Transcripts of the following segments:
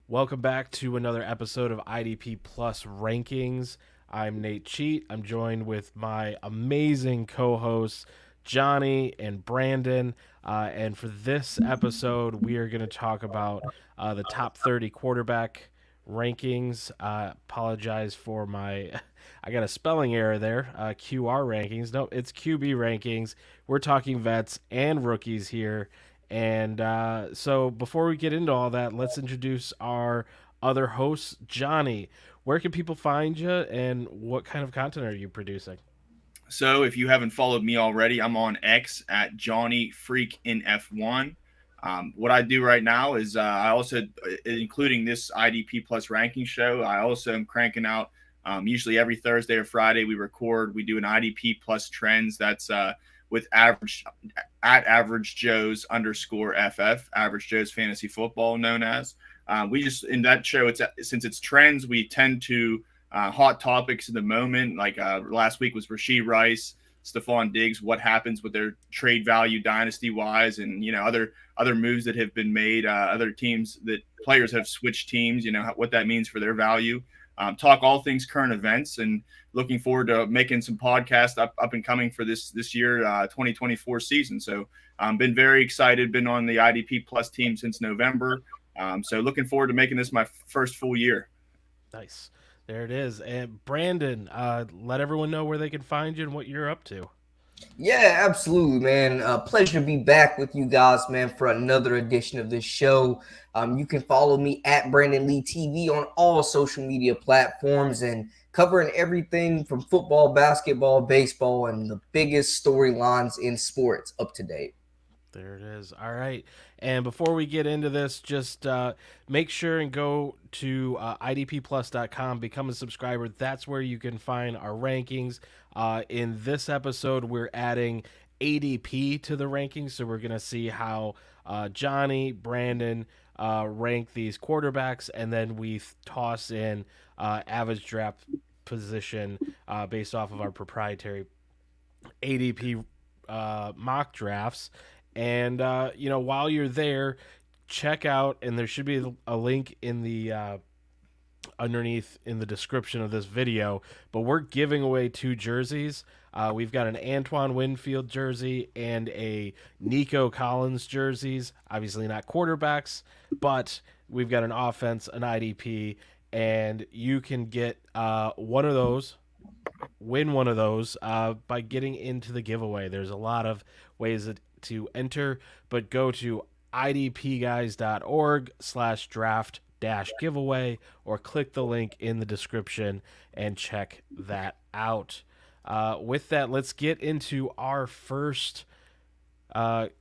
Welcome back to another episode of IDP Plus Rankings. I'm Nate Cheat. I'm joined with my amazing co-hosts Johnny and Brandon. And for this episode, we are going to talk about the top 30 quarterback rankings. Apologize for my, I got a spelling error there. QR rankings. No, it's QB rankings. We're talking vets and rookies here. And so before we get into all that, let's introduce our other hosts. Johnny, where can people find you and what kind of content are you producing? So if you haven't followed me already, I'm on X at Johnny Freak in F1. What I do right now is I also, including this IDP Plus ranking show, I also am cranking out usually every Thursday or Friday we record. We do an IDP Plus trends. That's with average at Average Joe's underscore FF, Average Joe's Fantasy Football, known as. We just in that show, it's since it's trends, we tend to hot topics in the moment. Like last week was Rasheed Rice, Stephon Diggs. What happens with their trade value dynasty wise, and other moves that have been made. Other teams that players have switched teams. What that means for their value. Talk all things current events, and looking forward to making some podcasts up and coming for this year 2024 season. So been very excited. Been on the IDP Plus team since November. So looking forward to making this my first full year. Nice. There it is. And Brandon, let everyone know where they can find you and what you're up to. Yeah, absolutely, man. Pleasure to be back with you guys, man, for another edition of this show. You can follow me at Brandon Lee TV on all social media platforms and covering everything from football, basketball, baseball, and the biggest storylines in sports up to date. There it is. All right. And before we get into this, just make sure and go to idpplus.com, become a subscriber. That's where you can find our rankings. In this episode, we're adding ADP to the rankings. So we're going to see how Johnny, Brandon rank these quarterbacks. And then we toss in average draft position based off of our proprietary ADP mock drafts. And while you're there, check out, and there should be a link in the underneath in the description of this video. But we're giving away two jerseys. We've got an Antoine Winfield jersey and a Nico Collins jerseys. Obviously not quarterbacks, but we've got an offense, an IDP, and you can get one of those, win one of those by getting into the giveaway. There's a lot of ways to enter, but go to idpguys.org/draft giveaway or click the link in the description and check that out. With that, let's get into our first slide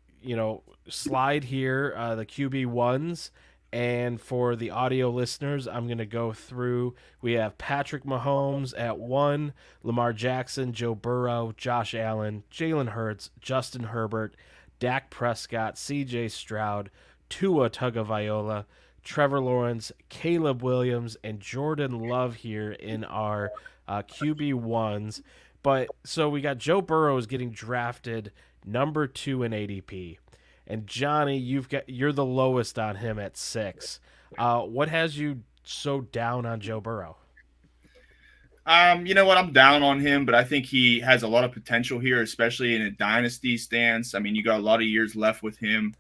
here, the QB1s. And for the audio listeners, I'm going to go through. We have Patrick Mahomes at 1, Lamar Jackson, Joe Burrow, Josh Allen, Jalen Hurts, Justin Herbert, Dak Prescott, CJ Stroud, Tua Tagovailoa, Trevor Lawrence, Caleb Williams, and Jordan Love here in our QB1s. But so we got Joe Burrow is getting drafted number 2 in ADP. And Johnny, you're the lowest on him at 6. What has you so down on Joe Burrow? You know what? I'm down on him, but I think he has a lot of potential here, especially in a dynasty stance. I mean, you got a lot of years left with him.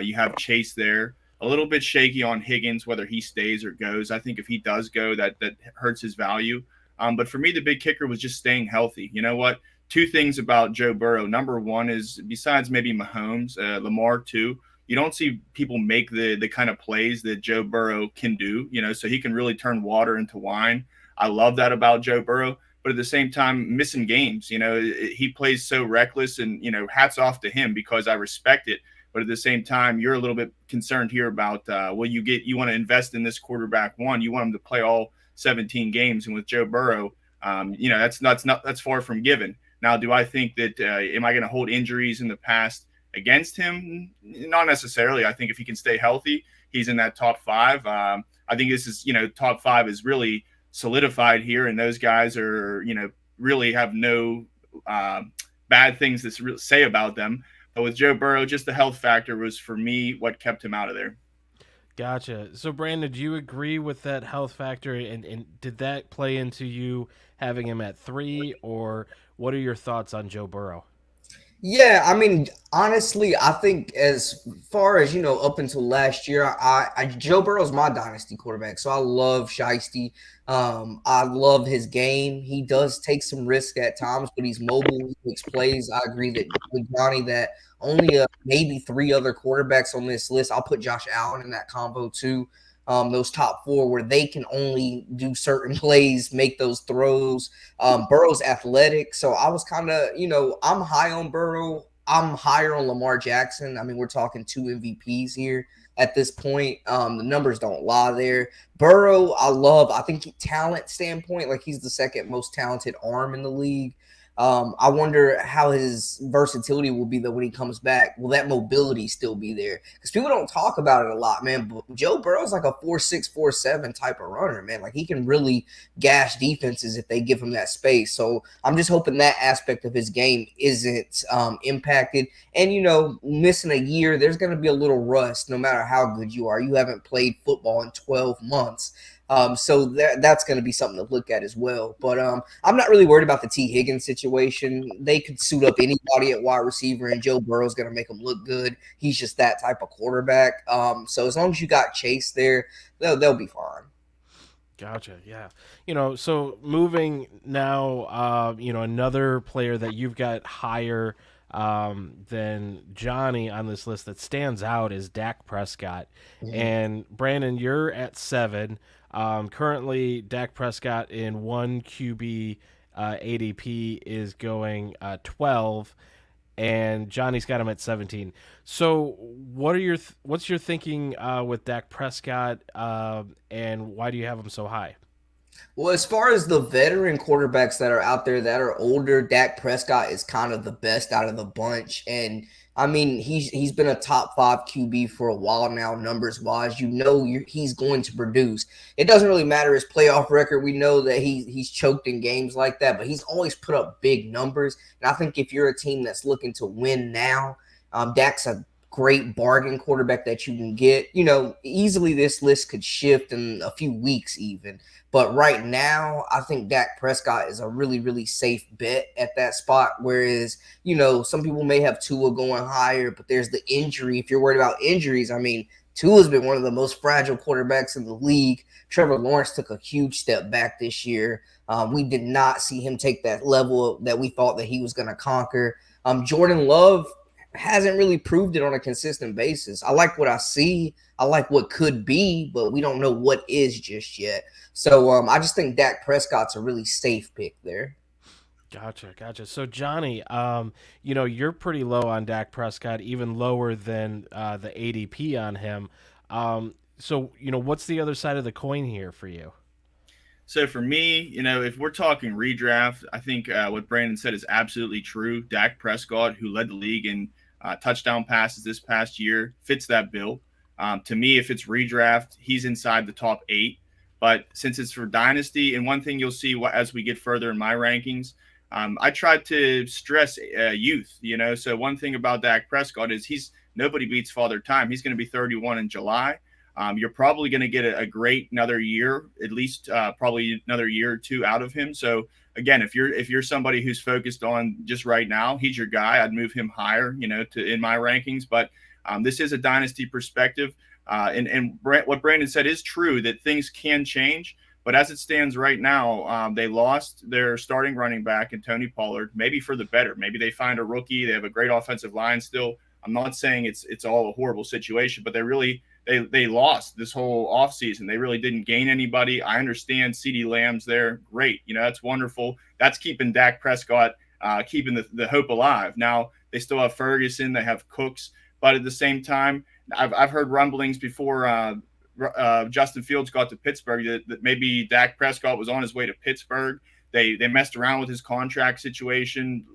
You have Chase there. A little bit shaky on Higgins, whether he stays or goes. I think if he does go, that hurts his value. But for me, the big kicker was just staying healthy. You know what? Two things about Joe Burrow. Number one is, besides maybe Mahomes, Lamar too, you don't see people make the kind of plays that Joe Burrow can do, so he can really turn water into wine. I love that about Joe Burrow, but at the same time, missing games, he plays so reckless, and, hats off to him because I respect it. But at the same time, you're a little bit concerned here about, you want to invest in this quarterback. One, you want him to play all 17 games. And with Joe Burrow, that's far from given. Now, do I think that am I going to hold injuries in the past against him? Not necessarily. I think if he can stay healthy, he's in that top 5. I think this is, top 5 is really solidified here, and those guys are, really have no bad things to say about them. But with Joe Burrow, just the health factor was for me what kept him out of there. Gotcha. So, Brandon, do you agree with that health factor? And did that play into you having him at 3, or what are your thoughts on Joe Burrow? Yeah, I mean, honestly, I think as far as up until last year, Joe Burrow's my dynasty quarterback, so I love Shiesty. I love his game. He does take some risk at times, but he's mobile. He makes plays. I agree that with Johnny that only maybe 3 other quarterbacks on this list. I'll put Josh Allen in that combo too. Those top 4 where they can only do certain plays, make those throws. Burrow's athletic, so I was kind of, I'm high on Burrow. I'm higher on Lamar Jackson. I mean, we're talking 2 MVPs here at this point. The numbers don't lie there. Burrow, I love. I think talent standpoint, like he's the second most talented arm in the league. I wonder how his versatility will be though when he comes back. Will that mobility still be there? Because people don't talk about it a lot, man. But Joe Burrow's like a 4.6, 4.7 type of runner, man. Like he can really gash defenses if they give him that space. So I'm just hoping that aspect of his game isn't impacted. And missing a year, there's going to be a little rust no matter how good you are. You haven't played football in 12 months. So that's going to be something to look at as well. But I'm not really worried about the T. Higgins situation. They could suit up anybody at wide receiver, and Joe Burrow's going to make them look good. He's just that type of quarterback. So as long as you got Chase there, they'll be fine. Gotcha. Yeah. So moving now, another player that you've got higher than Johnny on this list that stands out is Dak Prescott. Mhm. And Brandon, you're at 7. Currently, Dak Prescott in 1 QB ADP is going 12, and Johnny's got him at 17. So, what's your thinking with Dak Prescott, and why do you have him so high? Well, as far as the veteran quarterbacks that are out there that are older, Dak Prescott is kind of the best out of the bunch. And I mean, he's been a top 5 QB for a while now, numbers wise. He's going to produce. It doesn't really matter his playoff record. We know that he's choked in games like that, but he's always put up big numbers. And I think if you're a team that's looking to win now, Dak's a great bargain quarterback that you can get. Easily this list could shift in a few weeks even. But right now, I think Dak Prescott is a really, really safe bet at that spot. Whereas, some people may have Tua going higher, but there's the injury. If you're worried about injuries, I mean, Tua's been one of the most fragile quarterbacks in the league. Trevor Lawrence took a huge step back this year. We did not see him take that level that we thought that he was going to conquer. Jordan Love hasn't really proved it on a consistent basis. I like what I see. I like what could be, but we don't know what is just yet. So I just think Dak Prescott's a really safe pick there. Gotcha. So Johnny, you're pretty low on Dak Prescott, even lower than the ADP on him. So what's the other side of the coin here for you? So for me, if we're talking redraft, I think what Brandon said is absolutely true. Dak Prescott, who led the league in touchdown passes this past year, fits that bill. To me, if it's redraft, he's inside the top 8. But since it's for Dynasty, and one thing you'll see as we get further in my rankings, I tried to stress youth. So one thing about Dak Prescott is nobody beats Father Time. He's going to be 31 in July. You're probably going to get a great another year, at least probably another year or 2 out of him. So again, if you're somebody who's focused on just right now, he's your guy. I'd move him higher, in my rankings. But this is a dynasty perspective, and what Brandon said is true that things can change. But as it stands right now, they lost their starting running back in Tony Pollard, maybe for the better. Maybe they find a rookie. They have a great offensive line still. I'm not saying it's all a horrible situation, but they lost this whole offseason. They really didn't gain anybody. I understand CeeDee Lamb's there. Great. That's wonderful. That's keeping Dak Prescott, keeping the hope alive. Now, they still have Ferguson. They have Cooks. But at the same time, I've heard rumblings before Justin Fields got to Pittsburgh that maybe Dak Prescott was on his way to Pittsburgh. They messed around with his contract situation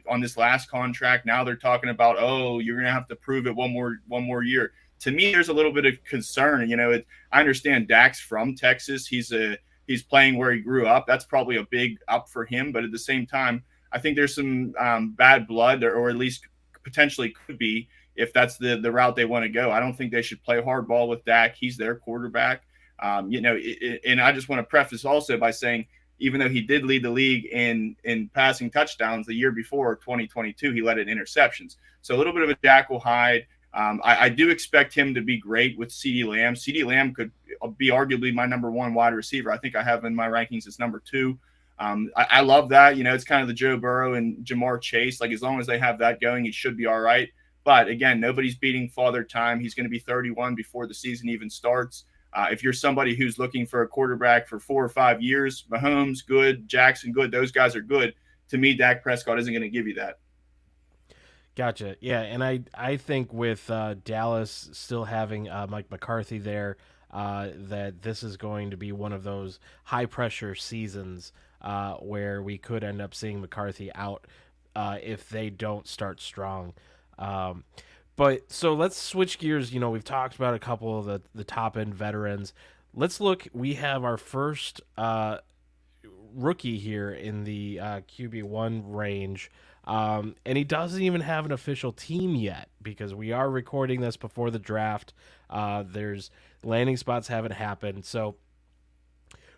on this last contract. Now they're talking about, you're going to have to prove it one more year. To me, there's a little bit of concern. I understand Dak's from Texas. He's playing where he grew up. That's probably a big up for him. But at the same time, I think there's some bad blood, or at least potentially could be, if that's the route they want to go. I don't think they should play hardball with Dak. He's their quarterback. And I just want to preface also by saying, even though he did lead the league in passing touchdowns the year before, 2022, he led in interceptions. So a little bit of a Jekyll Hyde. I do expect him to be great with CeeDee Lamb. CeeDee Lamb could be arguably my number one wide receiver. I think I have him in my rankings as number 2. I love that. It's kind of the Joe Burrow and Jamar Chase. Like, as long as they have that going, he should be all right. But again, nobody's beating Father Time. He's going to be 31 before the season even starts. If you're somebody who's looking for a quarterback for 4 or 5 years, Mahomes, good, Jackson, good, those guys are good. To me, Dak Prescott isn't going to give you that. Gotcha. Yeah, and I think with Dallas still having Mike McCarthy there, that this is going to be one of those high-pressure seasons where we could end up seeing McCarthy out if they don't start strong. But so let's switch gears. We've talked about a couple of the top end veterans. Let's look. We have our first rookie here in the QB1 range. And he doesn't even have an official team yet because we are recording this before the draft. There's landing spots haven't happened. So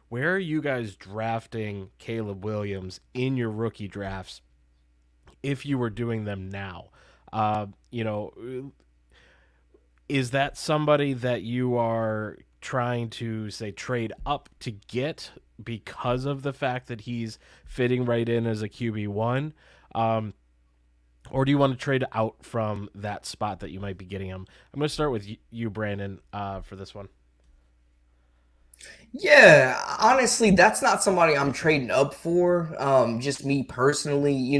where are you guys drafting Caleb Williams in your rookie drafts if you were doing them now? Is that somebody that you are trying to, say, trade up to get because of the fact that he's fitting right in as a QB1? Or do you want to trade out from that spot that you might be getting him? I'm going to start with you, Brandon, for this one. Yeah, honestly, that's not somebody I'm trading up for. Just me personally,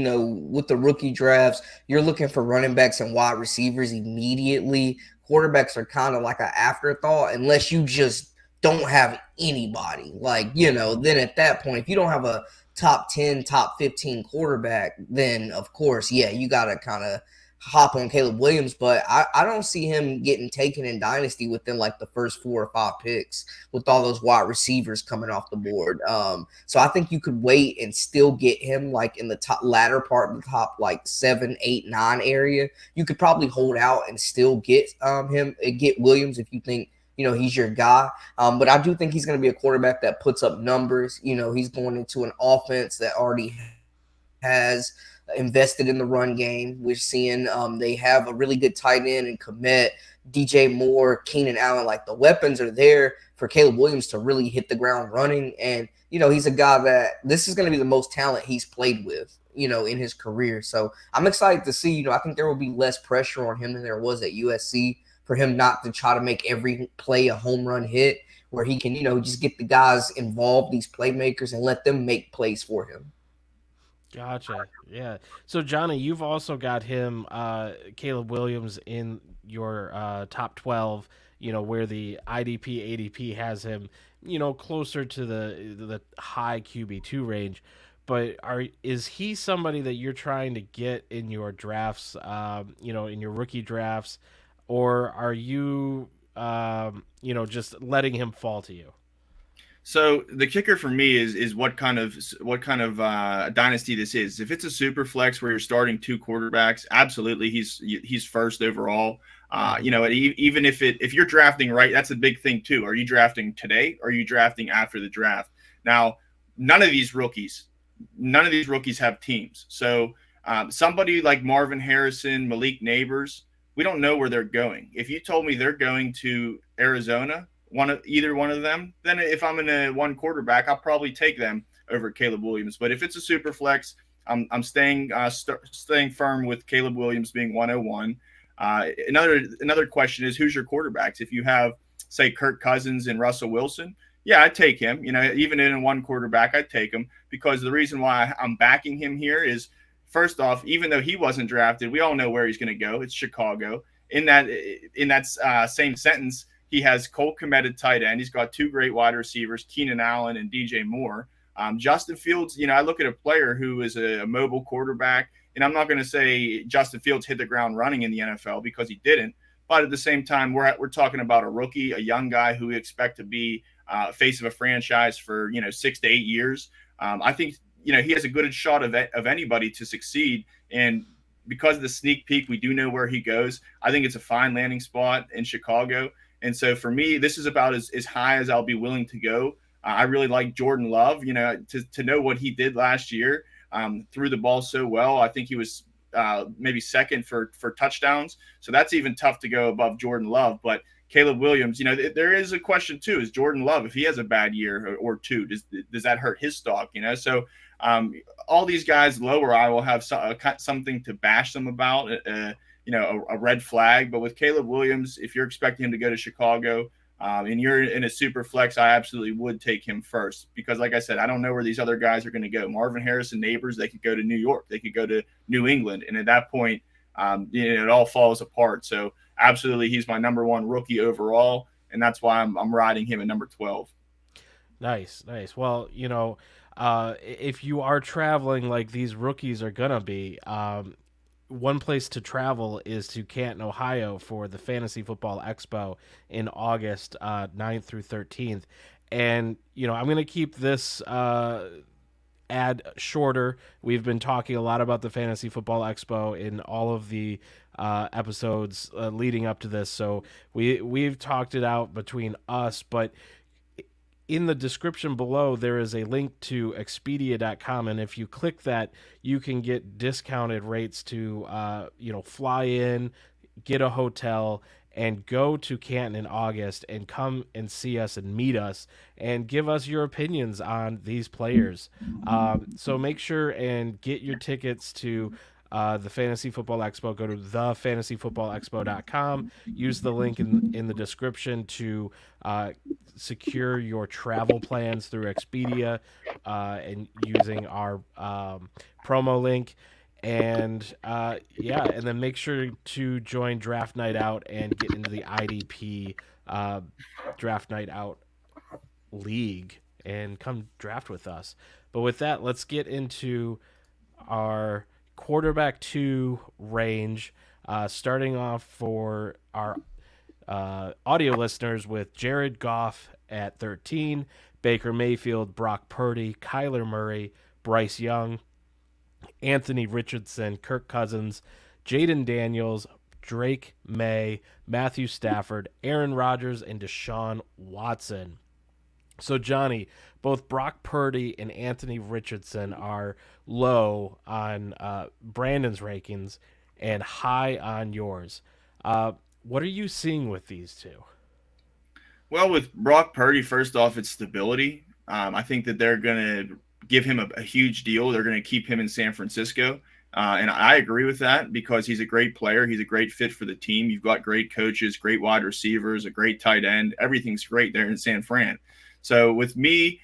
with the rookie drafts, you're looking for running backs and wide receivers immediately. Quarterbacks are kind of like an afterthought unless you just don't have anybody. Then at that point, if you don't have a top 10, top 15 quarterback, then of course, yeah, you got to kind of hop on Caleb Williams, but I don't see him getting taken in Dynasty within like the first 4 or 5 picks with all those wide receivers coming off the board. So I think you could wait and still get him like in the top latter part of the top like 7, 8, 9 area. You could probably hold out and still get get Williams if you think he's your guy. But I do think he's going to be a quarterback that puts up numbers. He's going into an offense that already has invested in the run game. We're seeing they have a really good tight end and Kmet, DJ Moore, Keenan Allen. Like, the weapons are there for Caleb Williams to really hit the ground running. And, he's a guy that this is going to be the most talent he's played with, in his career. So I'm excited to see, I think there will be less pressure on him than there was at USC for him not to try to make every play a home run hit, where he can, just get the guys involved, these playmakers, and let them make plays for him. Gotcha. Yeah. So, Johnny, you've also got him, Caleb Williams, in your top 12, where the IDP, ADP has him, closer to the high QB2 range. But is he somebody that you're trying to get in your drafts, in your rookie drafts, or are you, just letting him fall to you? So the kicker for me is what kind of dynasty this is. If it's a super flex where you're starting 2 quarterbacks, absolutely he's first overall. Even if you're drafting right, that's a big thing too. Are you drafting today? Or are you drafting after the draft? Now, none of these rookies have teams. So somebody like Marvin Harrison, Malik Neighbors, we don't know where they're going. If you told me they're going to Arizona, either one of them, then if I'm in a 1 quarterback, I'll probably take them over Caleb Williams. But if it's a super flex, I'm staying firm with Caleb Williams being 101. Another question is, who's your quarterbacks? If you have, say, Kirk Cousins and Russell Wilson, yeah, I'd take him. Even in a 1 quarterback, I'd take him, because the reason why I'm backing him here is, first off, even though he wasn't drafted, we all know where he's going to go. It's Chicago. In that same sentence, he has Cole Kmet at tight end. He's got 2 great wide receivers, Keenan Allen and DJ Moore. Justin Fields, I look at a player who is a mobile quarterback, and I'm not going to say Justin Fields hit the ground running in the NFL, because he didn't. But at the same time, we're talking about a rookie, a young guy who we expect to be face of a franchise for 6 to 8 years. I think he has a good shot of anybody to succeed. And because of the sneak peek, we do know where he goes. I think it's a fine landing spot in Chicago. And so for me, this is about as high as I'll be willing to go. I really like Jordan Love, to know what he did last year, threw the ball so well. I think he was maybe second for touchdowns. So that's even tough to go above Jordan Love. But Caleb Williams, there is a question too, is Jordan Love, if he has a bad year or two, does that hurt his stock? So all these guys lower, I will have something to bash them about, a red flag. But with Caleb Williams, if you're expecting him to go to Chicago, and you're in a super flex, I absolutely would take him first because, like I said, I don't know where these other guys are going to go. Marvin Harrison Neighbors, they could go to New York. They could go to New England. And at that point, it all falls apart. So absolutely, he's my number one rookie overall. And that's why I'm riding him at number 12. Nice. Well, if you are traveling like these rookies are going to be, one place to travel is to Canton, Ohio for the Fantasy Football Expo in August 9th through 13th. And, I'm going to keep this ad shorter. We've been talking a lot about the Fantasy Football Expo in all of the episodes leading up to this. So we've talked it out between us, but in the description below, there is a link to Expedia.com, and if you click that, you can get discounted rates to, fly in, get a hotel, and go to Canton in August and come and see us and meet us and give us your opinions on these players. So make sure and get your tickets to the Fantasy Football Expo. Go to thefantasyfootballexpo.com. Use the link in the description to secure your travel plans through Expedia and using our promo link. And and then make sure to join Draft Night Out and get into the IDP Draft Night Out League and come draft with us. But with that, let's get into our quarterback 2 range, starting off for our audio listeners with Jared Goff at 13, Baker Mayfield, Brock Purdy, Kyler Murray, Bryce Young, Anthony Richardson, Kirk Cousins, Jaden Daniels, Drake May, Matthew Stafford, Aaron Rodgers, and Deshaun Watson. So, Johnny, both Brock Purdy and Anthony Richardson are low on Brandon's rankings and high on yours. What are you seeing with these two? Well, with Brock Purdy, first off, it's stability. I think that they're going to give him a huge deal. They're going to keep him in San Francisco. And I agree with that because he's a great player. He's a great fit for the team. You've got great coaches, great wide receivers, a great tight end. Everything's great there in San Fran. So with me,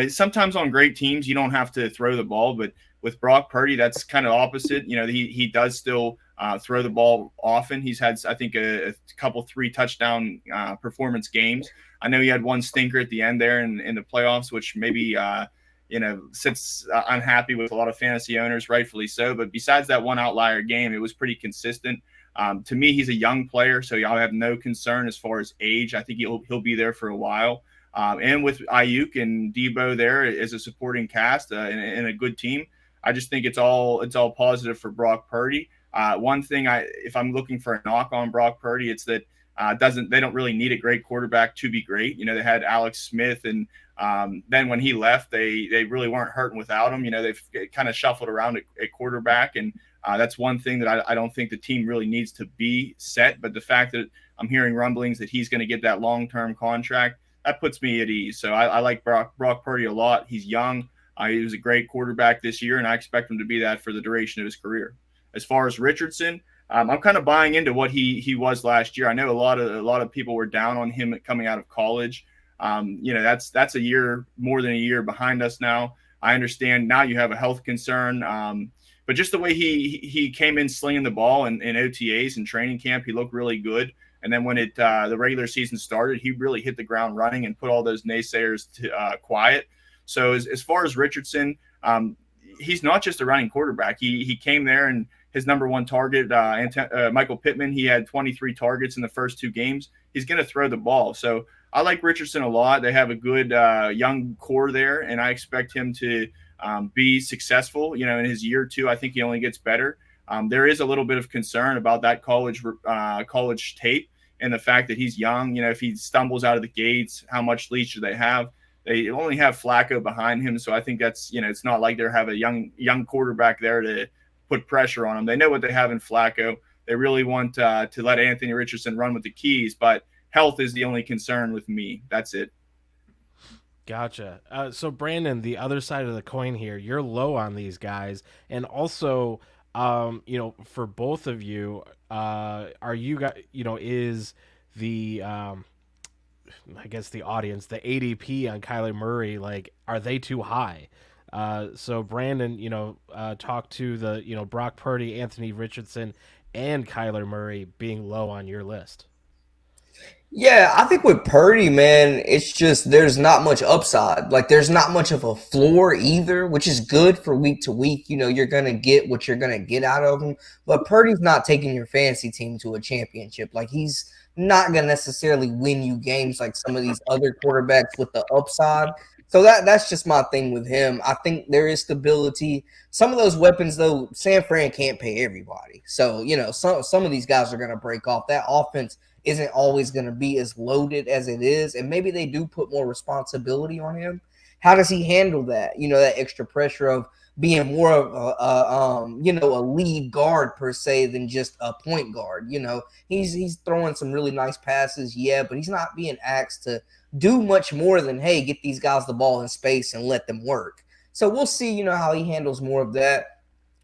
sometimes on great teams, you don't have to throw the ball, but with Brock Purdy, that's kind of opposite. He does still throw the ball often. He's had, I think, a couple 3 touchdown performance games. I know he had one stinker at the end there in the playoffs, which maybe, sits unhappy with a lot of fantasy owners, rightfully so. But besides that one outlier game, it was pretty consistent. To me, he's a young player, so y'all have no concern as far as age. I think he'll be there for a while. And with Ayuk and Debo there as a supporting cast and a good team, I just think it's all positive for Brock Purdy. One thing, if I'm looking for a knock on Brock Purdy, it's that they don't really need a great quarterback to be great. They had Alex Smith, and then when he left, they really weren't hurting without him. They've kind of shuffled around a quarterback, and that's one thing that I don't think the team really needs to be set. But the fact that I'm hearing rumblings that he's going to get that long-term contract, that puts me at ease. So I like Brock Purdy a lot. He's young. He was a great quarterback this year, and I expect him to be that for the duration of his career. As far as Richardson, I'm kind of buying into what he was last year. I know a lot of people were down on him coming out of college. That's a year, more than a year behind us now. I understand now you have a health concern, but just the way he came in slinging the ball in OTAs and training camp, he looked really good. And then when the regular season started, he really hit the ground running and put all those naysayers to quiet. So as far as Richardson, he's not just a running quarterback. He came there, and his number one target, Michael Pittman, he had 23 targets in the first 2 games. He's going to throw the ball. So I like Richardson a lot. They have a good young core there, and I expect him to be successful. In his year 2, I think he only gets better. there is a little bit of concern about that college tape and the fact that he's young. If he stumbles out of the gates, how much leash do they have? They only have Flacco behind him, so I think that's it's not like they have a young quarterback there to put pressure on him. They know what they have in Flacco. They really want to let Anthony Richardson run with the keys, but health is the only concern with me. That's it. Gotcha. So Brandon, the other side of the coin here, you're low on these guys, and also, for both of you, are you guys, is the I guess the audience, the ADP on Kyler Murray, like, are they too high? So Brandon, talk to the, Brock Purdy, Anthony Richardson, and Kyler Murray being low on your list. Yeah, I think with Purdy, man, it's just there's not much upside. Like, there's not much of a floor either, which is good for week to week. You're going to get what you're going to get out of him. But Purdy's not taking your fantasy team to a championship. Like, he's not going to necessarily win you games like some of these other quarterbacks with the upside. So that's just my thing with him. I think there is stability. Some of those weapons, though, San Fran can't pay everybody. So, some of these guys are going to break off. That offense isn't always going to be as loaded as it is, and maybe they do put more responsibility on him. How does he handle that? That extra pressure of being more of a lead guard per se than just a point guard. He's throwing some really nice passes, yeah, but he's not being asked to do much more than, hey, get these guys the ball in space and let them work. So we'll see, how he handles more of that.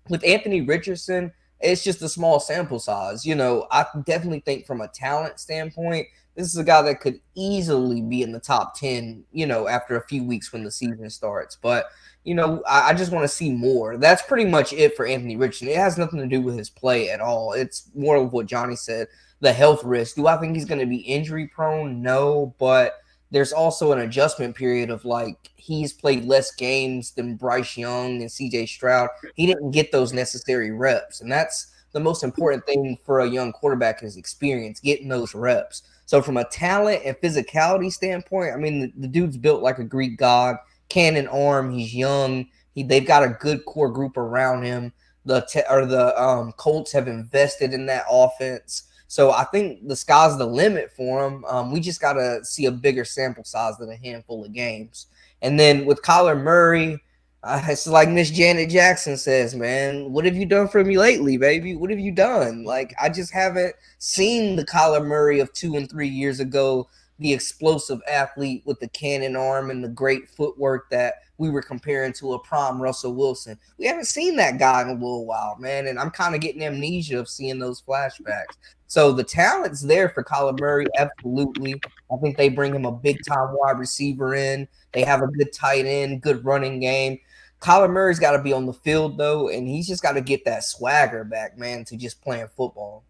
With Anthony Richardson, it's just a small sample size. I definitely think from a talent standpoint, this is a guy that could easily be in the top 10, after a few weeks when the season starts. But, I just want to see more. That's pretty much it for Anthony Richardson. It has nothing to do with his play at all. It's more of what Johnny said, the health risk. Do I think he's going to be injury prone? No, but there's also an adjustment period of, like, he's played less games than Bryce Young and CJ Stroud. He didn't get those necessary reps. And that's the most important thing for a young quarterback is experience, getting those reps. So from a talent and physicality standpoint, I mean, the dude's built like a Greek god, cannon arm. He's young. They've got a good core group around him. The Colts have invested in that offense. So I think the sky's the limit for him. We just got to see a bigger sample size than a handful of games. And then with Kyler Murray, it's like Miss Janet Jackson says, man, what have you done for me lately, baby? What have you done? Like, I just haven't seen the Kyler Murray of 2 and 3 years ago, the explosive athlete with the cannon arm and the great footwork that we were comparing to a prime Russell Wilson. We haven't seen that guy in a little while, man, and I'm kind of getting amnesia of seeing those flashbacks. So the talent's there for Kyler Murray, absolutely. I think they bring him a big-time wide receiver in. They have a good tight end, good running game. Kyler Murray's got to be on the field, though, and he's just got to get that swagger back, man, to just playing football.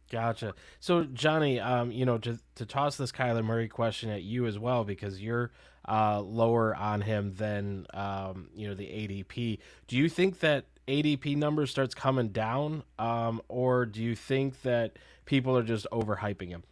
Gotcha. So, Johnny, to toss this Kyler Murray question at you as well, because you're lower on him than, the ADP. Do you think that ADP number starts coming down, or do you think that people are just overhyping him?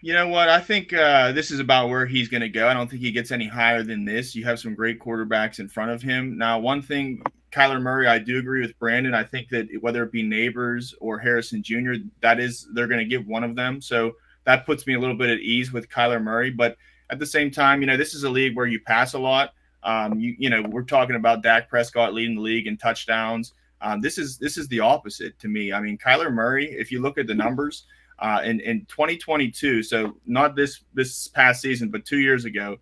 You know what? I think this is about where he's going to go. I don't think he gets any higher than this. You have some great quarterbacks in front of him. Now, one thing, Kyler Murray, I do agree with Brandon. I think that whether it be Neighbors or Harrison Jr., they're going to give one of them. So that puts me a little bit at ease with Kyler Murray. But at the same time, this is a league where you pass a lot. We're talking about Dak Prescott leading the league in touchdowns. This is the opposite to me. I mean, Kyler Murray, if you look at the numbers, in 2022, so not this past season, but 2 years ago,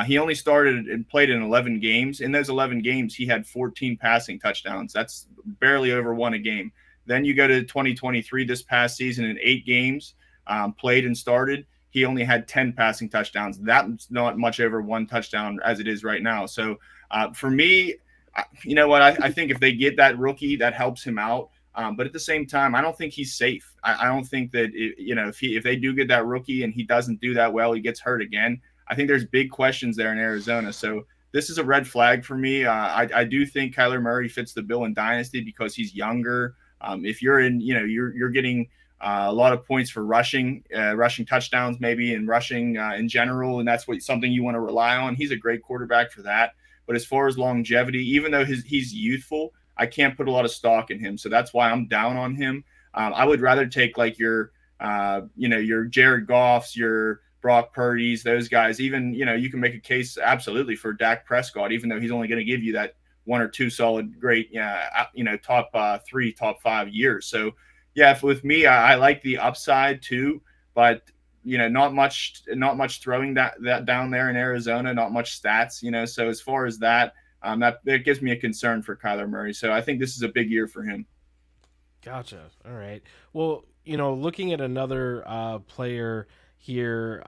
he only started and played in 11 games. In those 11 games, he had 14 passing touchdowns. That's barely over one a game. Then you go to 2023, this past season, in 8 games played and started, he only had 10 passing touchdowns. That's not much over one touchdown as it is right now. So for me, you know what? I think if they get that rookie, that helps him out. But at the same time, I don't think he's safe. I don't think that if they do get that rookie and he doesn't do that well, he gets hurt again. I think there's big questions there in Arizona. So this is a red flag for me. I do think Kyler Murray fits the bill in Dynasty because he's younger. If you're in, you're getting a lot of points for rushing touchdowns, maybe, and rushing in general, and that's something you want to rely on. He's a great quarterback for that. But as far as longevity, even though he's youthful, I can't put a lot of stock in him. So that's why I'm down on him. I would rather take like your Jared Goffs, your Brock Purdy's, those guys. Even, you can make a case absolutely for Dak Prescott, even though he's only going to give you that 1 or 2 solid, great, top 3, top 5 years. So, yeah, with me, I like the upside too, but not much throwing that down there in Arizona, not much stats. So as far as that, that gives me a concern for Kyler Murray. So I think this is a big year for him. Gotcha. All right. Well, looking at another player here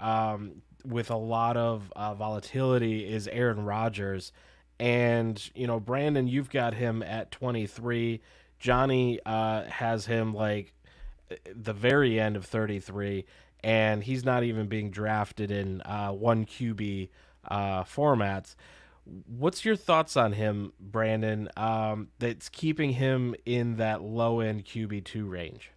with a lot of volatility is Aaron Rodgers. And, Brandon, you've got him at 23. Johnny has him like the very end of 33, and he's not even being drafted in 1 QB formats. What's your thoughts on him, Brandon, that's keeping him in that low-end QB2 range?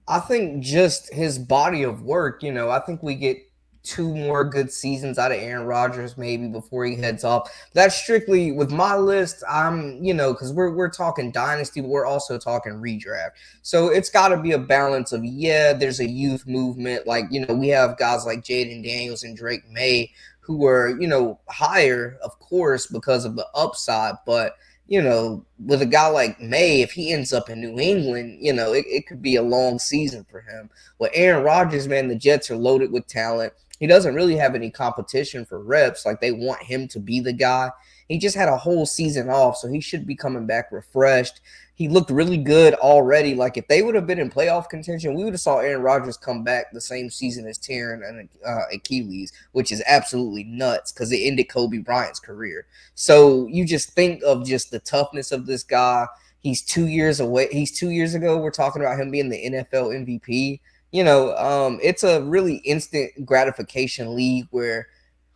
I think just his body of work, I think we get 2 more good seasons out of Aaron Rodgers maybe before he heads off. That's strictly with my list. I'm, because we're talking dynasty, but we're also talking redraft. So it's got to be a balance of, there's a youth movement. Like, we have guys like Jaden Daniels and Drake May who are, higher, of course, because of the upside. But, with a guy like May, if he ends up in New England, it could be a long season for him. With Aaron Rodgers, man, the Jets are loaded with talent. He doesn't really have any competition for reps. Like, they want him to be the guy. He just had a whole season off, so he should be coming back refreshed. He looked really good already. Like, if they would have been in playoff contention, we would have saw Aaron Rodgers come back the same season as tearing an Achilles, which is absolutely nuts because it ended Kobe Bryant's career. So you just think of just the toughness of this guy. He's 2 years away. He's 2 years ago. We're talking about him being the NFL MVP. It's a really instant gratification league where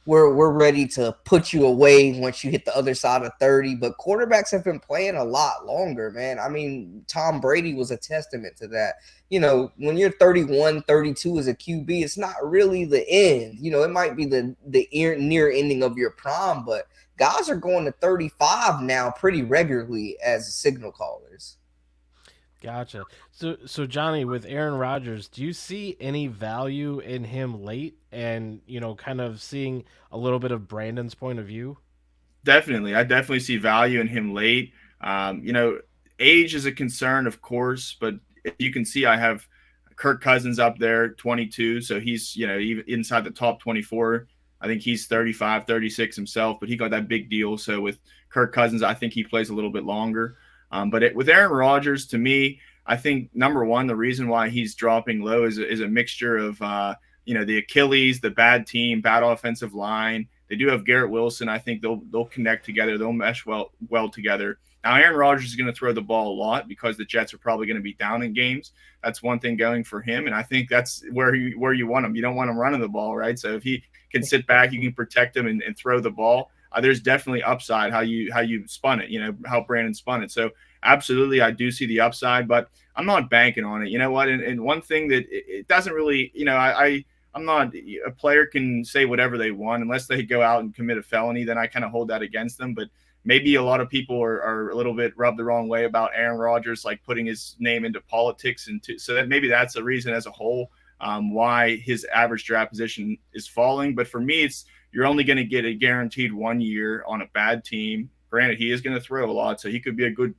we're ready to put you away once you hit the other side of 30. But quarterbacks have been playing a lot longer, man. I mean, Tom Brady was a testament to that. When you're 31, 32 as a QB, it's not really the end. It might be the near ending of your prime, but guys are going to 35 now pretty regularly as signal callers. Gotcha. So Johnny, with Aaron Rodgers, do you see any value in him late and, kind of seeing a little bit of Brandon's point of view? Definitely. I definitely see value in him late. Age is a concern, of course, but you can see I have Kirk Cousins up there, 22. So he's, even inside the top 24. I think he's 35, 36 himself, but he got that big deal. So with Kirk Cousins, I think he plays a little bit longer. But with Aaron Rodgers, to me, I think number one, the reason why he's dropping low is a mixture of, the Achilles, the bad team, bad offensive line. They do have Garrett Wilson. I think they'll connect together. They'll mesh well together. Now, Aaron Rodgers is going to throw the ball a lot because the Jets are probably going to be down in games. That's one thing going for him, and I think that's where you want him. You don't want him running the ball, right? So if he can sit back, you can protect him and throw the ball. There's definitely upside how you spun it, how Brandon spun it. So absolutely, I do see the upside, but I'm not banking on it. You know what? And one thing that it doesn't really, I'm not, a player can say whatever they want unless they go out and commit a felony. Then I kind of hold that against them. But maybe a lot of people are a little bit rubbed the wrong way about Aaron Rodgers, like putting his name into politics, so that maybe that's the reason as a whole why his average draft position is falling. But for me, you're only going to get a guaranteed 1 year on a bad team. Granted, he is going to throw a lot, so he could be a good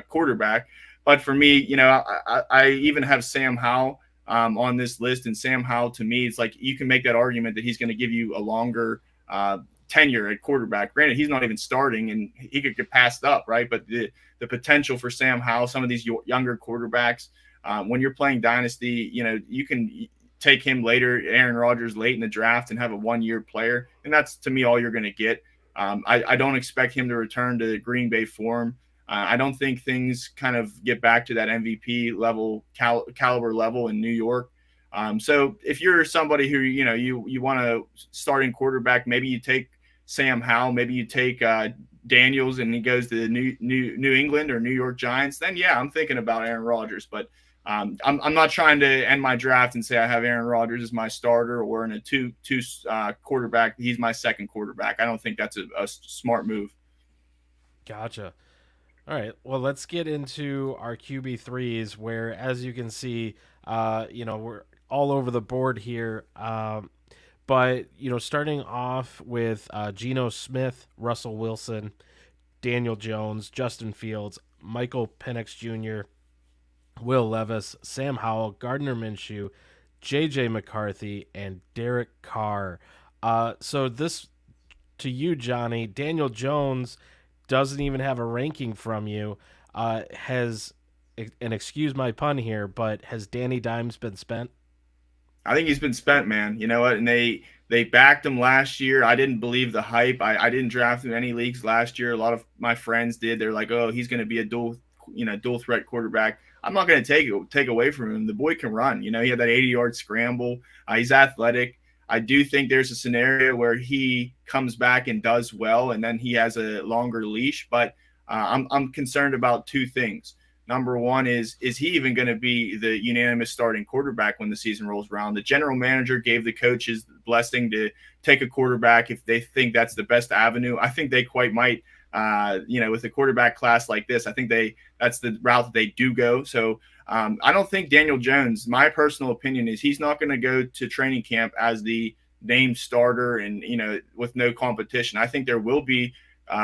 quarterback. But for me, I even have Sam Howell on this list, and Sam Howell, to me, it's like you can make that argument that he's going to give you a longer tenure at quarterback. Granted, he's not even starting, and he could get passed up, right? But the potential for Sam Howell, some of these younger quarterbacks, when you're playing Dynasty, you can take him later, Aaron Rodgers late in the draft, and have a 1 year player. And that's, to me, all you're going to get. I don't expect him to return to Green Bay form. I don't think things kind of get back to that MVP level, caliber level in New York. So if you're somebody who, you want a starting quarterback, maybe you take Sam Howell, maybe you take Daniels and he goes to the New England or New York Giants, then yeah, I'm thinking about Aaron Rodgers. But I'm not trying to end my draft and say I have Aaron Rodgers as my starter, or in a two quarterback, he's my second quarterback. I don't think that's a smart move. Gotcha. All right. Well, let's get into our QB3s, where, as you can see, we're all over the board here. But, starting off with Geno Smith, Russell Wilson, Daniel Jones, Justin Fields, Michael Penix Jr., Will Levis, Sam Howell, Gardner Minshew, J.J. McCarthy, and Derek Carr. So this, to you, Johnny, Daniel Jones doesn't even have a ranking from you. Has, and excuse my pun here, but has Danny Dimes been spent? I think he's been spent, man. You know what? And they backed him last year. I didn't believe the hype. I didn't draft him in any leagues last year. A lot of my friends did. They're like, oh, he's going to be a dual threat quarterback. I'm not going to take away from him. The boy can run. He had that 80-yard scramble. He's athletic. I do think there's a scenario where he comes back and does well, and then he has a longer leash. But I'm concerned about two things. Number one is he even going to be the unanimous starting quarterback when the season rolls around? The general manager gave the coaches the blessing to take a quarterback if they think that's the best avenue. I think they quite might, with a quarterback class like this, I think that's the route that they do go. So I don't think Daniel Jones, my personal opinion is he's not going to go to training camp as the named starter and, with no competition. I think there will be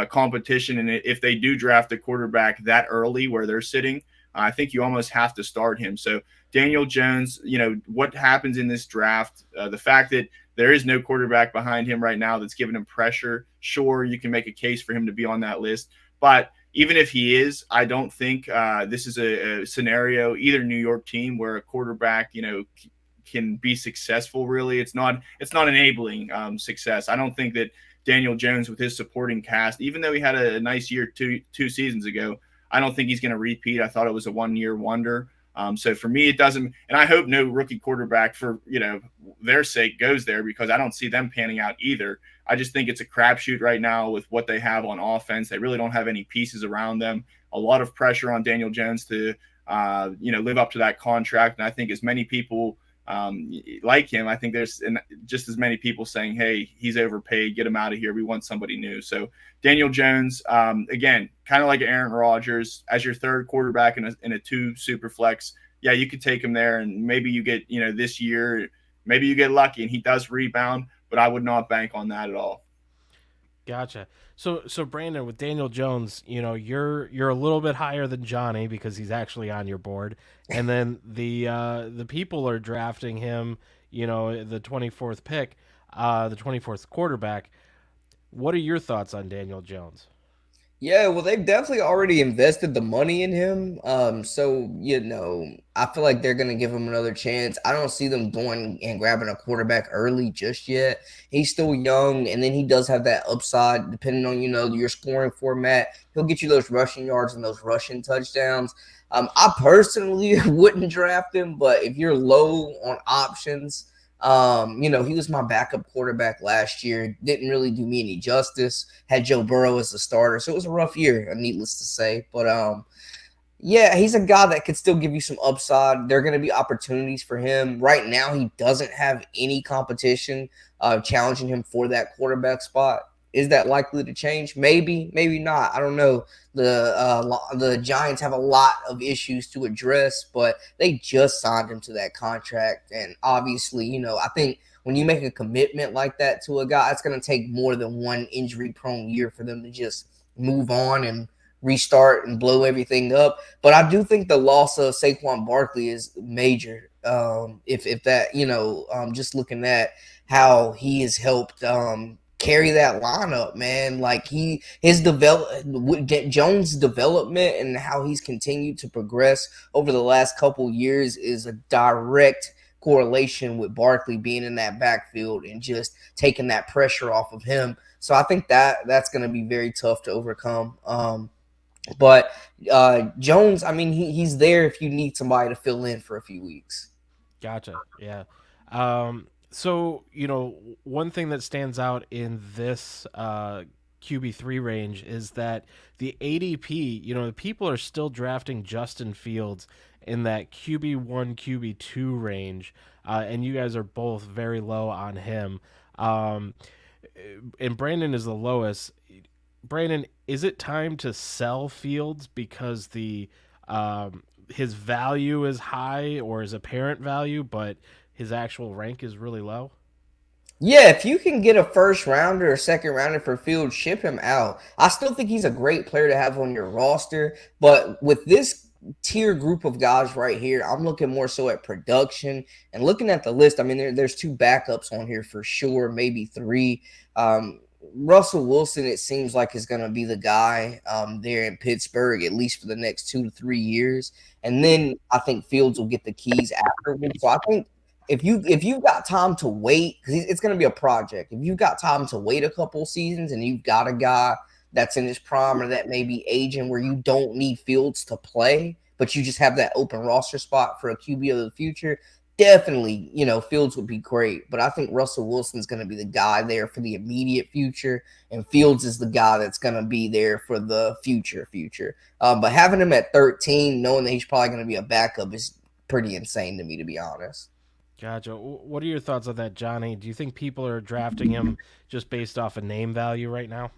competition. And if they do draft a quarterback that early where they're sitting, I think you almost have to start him. So Daniel Jones, what happens in this draft, the fact that there is no quarterback behind him right now that's giving him pressure. Sure, you can make a case for him to be on that list. But even if he is, I don't think this is a scenario, either New York team where a quarterback, can be successful. Really, it's not enabling success. I don't think that Daniel Jones with his supporting cast, even though he had a nice year two seasons ago, I don't think he's going to repeat. I thought it was a one-year wonder. So for me, it doesn't, and I hope no rookie quarterback for their sake goes there, because I don't see them panning out either. I just think it's a crapshoot right now with what they have on offense. They really don't have any pieces around them. A lot of pressure on Daniel Jones to live up to that contract, and I think as many people like him, I think there's just as many people saying, hey, he's overpaid, get him out of here, we want somebody new. So Daniel Jones, again, kind of like Aaron Rodgers, as your third quarterback in a two super flex, yeah, you could take him there, and maybe you get, this year, maybe you get lucky and he does rebound, but I would not bank on that at all. Gotcha. So Brandon, with Daniel Jones, you're a little bit higher than Johnny because he's actually on your board, and then the people are drafting him, the 24th pick, the 24th quarterback. What are your thoughts on Daniel Jones? Yeah, well, they've definitely already invested the money in him. So I feel like they're gonna give him another chance. I don't see them going and grabbing a quarterback early just yet. He's still young, and then he does have that upside, depending on your scoring format. He'll get you those rushing yards and those rushing touchdowns. I personally wouldn't draft him, but if you're low on options, he was my backup quarterback last year. Didn't really do me any justice. Had Joe Burrow as the starter, so it was a rough year, needless to say. But yeah, he's a guy that could still give you some upside. There are going to be opportunities for him. Right now, he doesn't have any competition challenging him for that quarterback spot. Is that likely to change? Maybe, maybe not. I don't know. The Giants have a lot of issues to address, but they just signed him to that contract. And obviously, I think when you make a commitment like that to a guy, it's going to take more than one injury-prone year for them to just move on and restart and blow everything up. But I do think the loss of Saquon Barkley is major. If that, just looking at how he has helped carry that lineup, man. Like Jones' development and how he's continued to progress over the last couple years is a direct correlation with Barkley being in that backfield and just taking that pressure off of him. So I think that's going to be very tough to overcome. But Jones, I mean, he's there if you need somebody to fill in for a few weeks. Gotcha. Yeah. So, one thing that stands out in this QB3 range is that the ADP, the people are still drafting Justin Fields in that QB1, QB2 range, and you guys are both very low on him. And Brandon is the lowest. Brandon, is it time to sell Fields because his value is high, or his apparent value, but his actual rank is really low? Yeah, if you can get a first rounder or second rounder for Fields, ship him out. I still think he's a great player to have on your roster, but with this tier group of guys right here, I'm looking more so at production and looking at the list. I mean, there's two backups on here for sure, maybe three. Russell Wilson, it seems like, is going to be the guy there in Pittsburgh, at least for the next 2 to 3 years. And then I think Fields will get the keys afterwards. So I think if you've got time to wait, because it's going to be a project. If you've got time to wait a couple seasons and you've got a guy that's in his prime or that may be aging where you don't need Fields to play, but you just have that open roster spot for a QB of the future, definitely, Fields would be great. But I think Russell Wilson's going to be the guy there for the immediate future, and Fields is the guy that's going to be there for the future. But having him at 13, knowing that he's probably going to be a backup, is pretty insane to me, to be honest. Gotcha. What are your thoughts on that, Johnny? Do you think people are drafting him just based off a name value right now?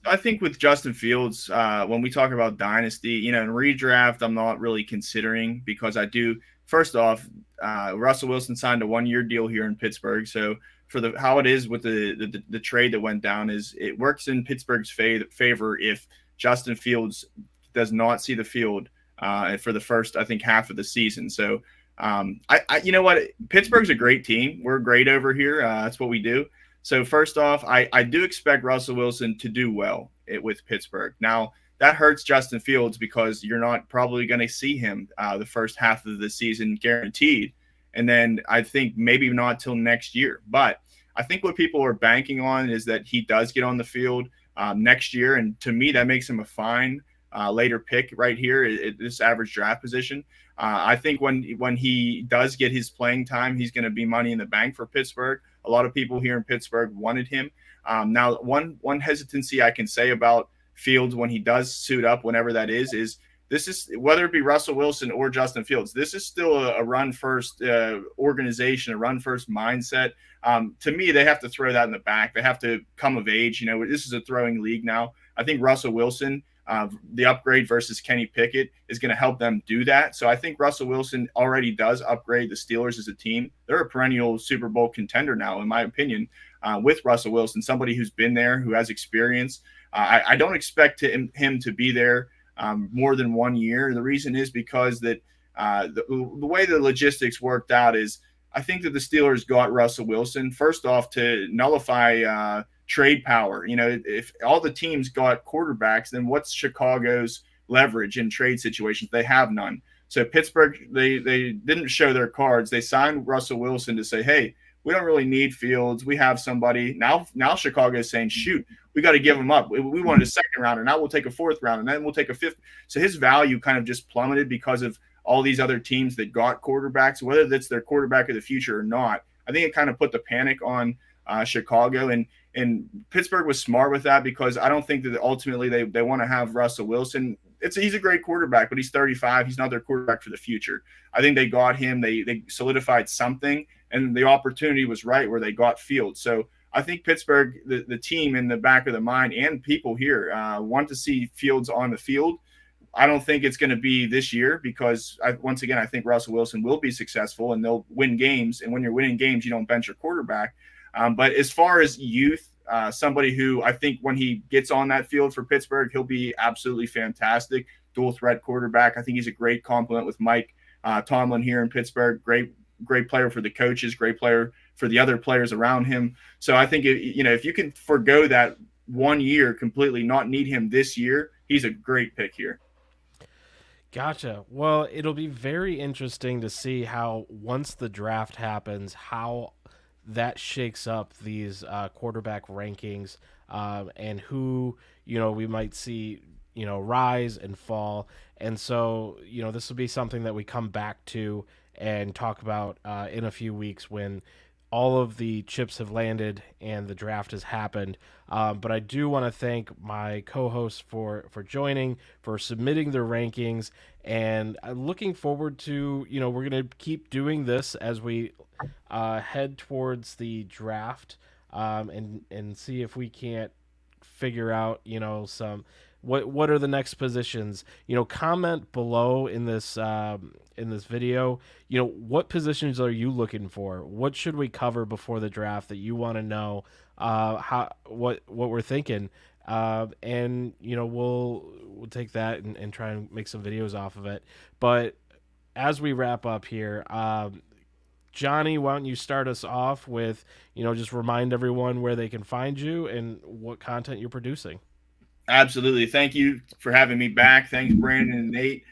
I think with Justin Fields, when we talk about dynasty, in redraft, I'm not really considering because I do. First off, Russell Wilson signed a 1-year deal here in Pittsburgh, so for how it is with the trade that went down is it works in Pittsburgh's favor if Justin Fields does not see the field for the first, I think, half of the season. So you know what, Pittsburgh's a great team. We're great over here. That's what we do. So first off, I do expect Russell Wilson to do well with Pittsburgh. Now, that hurts Justin Fields because you're not probably going to see him the first half of the season guaranteed. And then I think maybe not till next year. But I think what people are banking on is that he does get on the field next year. And to me, that makes him a fine later pick right here at this average draft position. I think when he does get his playing time, he's going to be money in the bank for Pittsburgh. A lot of people here in Pittsburgh wanted him. Now, one hesitancy I can say about Fields when he does suit up, whenever that is this is whether it be Russell Wilson or Justin Fields, this is still a run first organization, a run first mindset. To me, they have to throw that in the back. They have to come of age. This is a throwing league now. I think Russell Wilson, the upgrade versus Kenny Pickett, is going to help them do that. So I think Russell Wilson already does upgrade the Steelers as a team. They're a perennial Super Bowl contender now, in my opinion, with Russell Wilson, somebody who's been there, who has experience. I don't expect him to be there more than 1 year. The reason is because that the way the logistics worked out is I think that the Steelers got Russell Wilson, first off, to nullify trade power. If all the teams got quarterbacks, then what's Chicago's leverage in trade situations? They have none. So Pittsburgh, they didn't show their cards. They signed Russell Wilson to say, hey, we don't really need Fields. We have somebody. Now Chicago is saying, shoot, we got to give him up. We wanted a second rounder. Now we'll take a fourth round, and then we'll take a fifth. So his value kind of just plummeted because of all these other teams that got quarterbacks, whether that's their quarterback of the future or not. I think it kind of put the panic on Chicago, and Pittsburgh was smart with that because I don't think that ultimately they want to have Russell Wilson. He's a great quarterback, but he's 35. He's not their quarterback for the future. I think they got him. They solidified something, and the opportunity was right where they got Fields. So I think Pittsburgh, the team in the back of the mind and people here want to see Fields on the field. I don't think it's going to be this year because, once again, I think Russell Wilson will be successful and they'll win games. And when you're winning games, you don't bench your quarterback. But as far as youth, somebody who I think when he gets on that field for Pittsburgh, he'll be absolutely fantastic. Dual threat quarterback. I think he's a great complement with Mike Tomlin here in Pittsburgh. Great player for the coaches, great player for the other players around him. So I think, if you can forgo that 1 year completely, not need him this year, he's a great pick here. Gotcha. Well, it'll be very interesting to see how, once the draft happens, how that shakes up these quarterback rankings, and who, we might see, rise and fall. And so, this will be something that we come back to and talk about in a few weeks when all of the chips have landed and the draft has happened. But I do want to thank my co-hosts for joining, for submitting their rankings, and I'm looking forward to, we're going to keep doing this as we head towards the draft, and see if we can't figure out, some what are the next positions, comment below in this video, what positions are you looking for? What should we cover before the draft that you want to know, what we're thinking, and we'll take that and try and make some videos off of it. But as we wrap up here, Johnny, why don't you start us off with, just remind everyone where they can find you and what content you're producing. Absolutely. Thank you for having me back. Thanks, Brandon and Nate.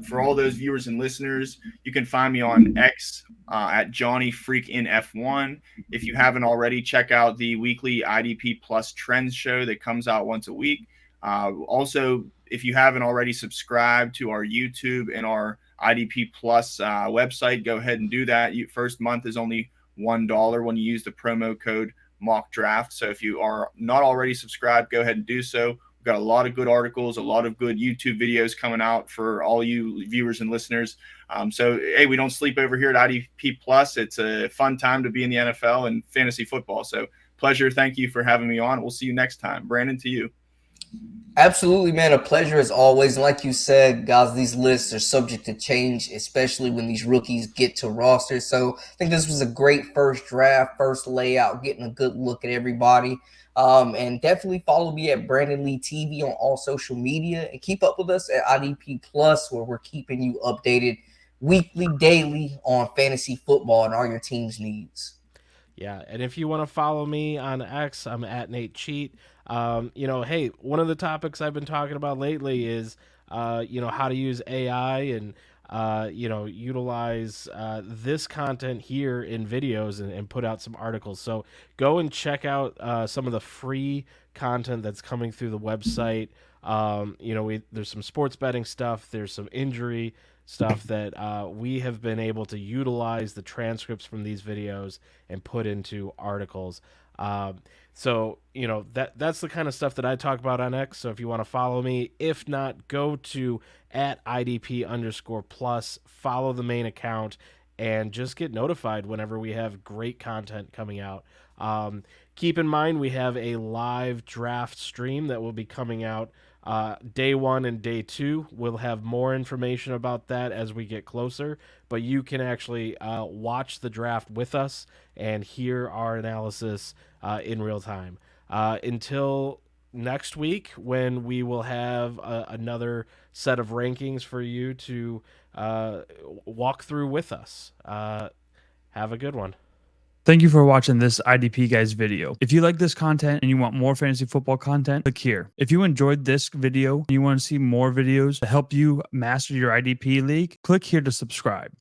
For all those viewers and listeners, you can find me on X at Johnny Freak in F1. If you haven't already, check out the weekly IDP Plus Trends show that comes out once a week. Also, if you haven't already subscribed to our YouTube and our IDP Plus website, go ahead and do that. First month is only $1 when you use the promo code Mock Draft. So if you are not already subscribed, go ahead and do so. We've got a lot of good articles, a lot of good YouTube videos coming out for all you viewers and listeners. So, hey, we don't sleep over here at IDP Plus. It's a fun time to be in the NFL and fantasy football. So pleasure. Thank you for having me on. We'll see you next time. Brandon, to you. Absolutely, man. A pleasure as always. And like you said, guys, these lists are subject to change, especially when these rookies get to rosters. So I think this was a great first draft, first layout, getting a good look at everybody. And definitely follow me at Brandon Lee TV on all social media, and keep up with us at IDP Plus, where we're keeping you updated weekly, daily on fantasy football and all your team's needs. Yeah, and if you want to follow me on X, I'm at Nate Cheat. Hey, one of the topics I've been talking about lately is, how to use AI and, utilize this content here in videos and put out some articles. So go and check out some of the free content that's coming through the website. There's some sports betting stuff. There's some injury stuff that we have been able to utilize the transcripts from these videos and put into articles. So that's the kind of stuff that I talk about on X. So if you want to follow me, if not, go to at IDP_plus, follow the main account, and just get notified whenever we have great content coming out. Keep in mind, we have a live draft stream that will be coming out day 1 and day 2. We'll have more information about that as we get closer, but you can actually watch the draft with us and hear our analysis in real time. Until next week, when we will have another set of rankings for you to walk through with us. Have a good one. Thank you for watching this IDP Guys video. If you like this content and you want more fantasy football content, click here. If you enjoyed this video and you want to see more videos to help you master your IDP league, click here to subscribe.